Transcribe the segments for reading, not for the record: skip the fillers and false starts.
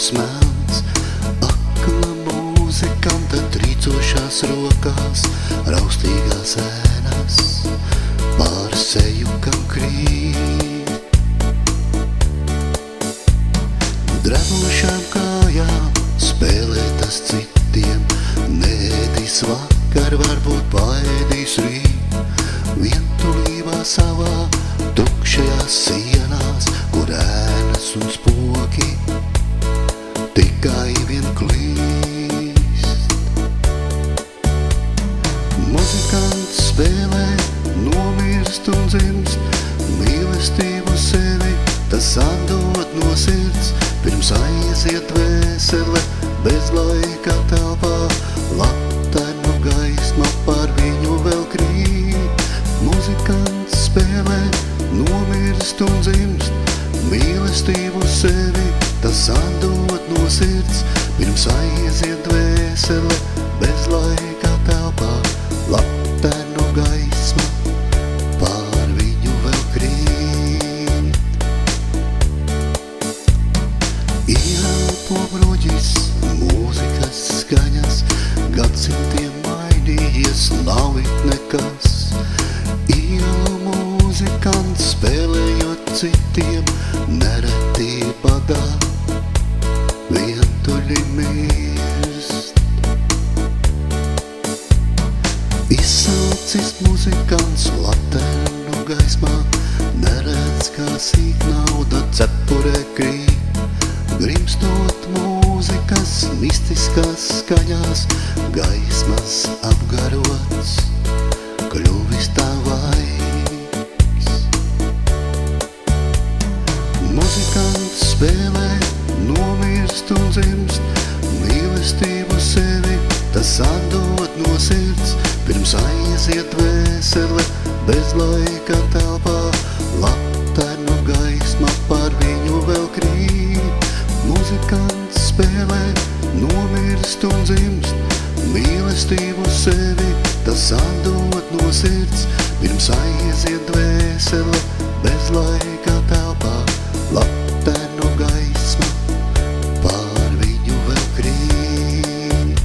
garais melns, akla mūzikanta trīcošās rokās, raustīgās ēnas pār seju, kam krīt. Drevošām kājām spēlētas citiem, neēdīs vakar, varbūt paēdīs rīt, vientulībā savā tukšajās sienās, kur ēnas un spoki tikai vien klīst. Muzikants spēlē, nomirst un dzimst, mīlestību sevi tas atdod no sirds, pirms aiziet vēsele bez laika telpā, latenu gaisma par viņu vēl krīt. Muzikants spēlē, nomirst un dzimst, mīlestību sevi tas atdod no sirds, pirms aiziet vēsele bez laika telpā, latenu gaisma par viņu vēl krīt. Ieelpo bruģis, mūzikas skaņas, gadsimtiem mainījies, nav it nekas. Ielu mūzikants spēlējot citiem, nereti badā, vientuļi mirst. Izsaucis muzikants latenu gaismā, neredz kā sīk nauda cepurē krīt. Grimstot mūzikas mistiskās skaņās, gaismas apgarots, kļuvis tā vaigs. Muzikants spēlē, nomirst un dzimst, mīlestību sevi tas atdod no sirds, pirms aiziet vēsele bez laika telpā, latenu gaisma par viņu vēl krīt. Muzikants spēlē, nomirst un dzimst, mīlestību sevi tas atdod no sirds, pirms aiziet vēsele bez laika telpā, latenu gaisma par viņu vēl krīt.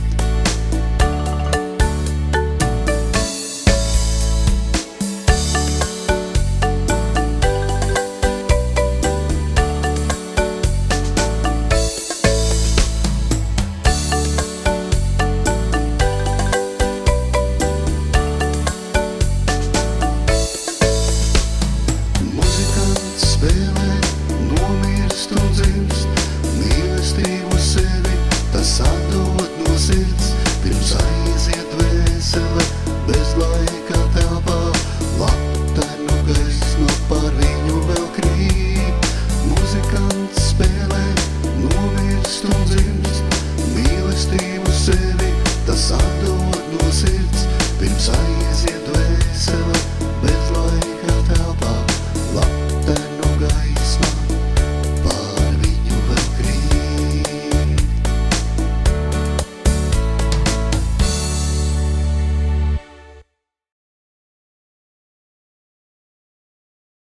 Muzikants spēlē,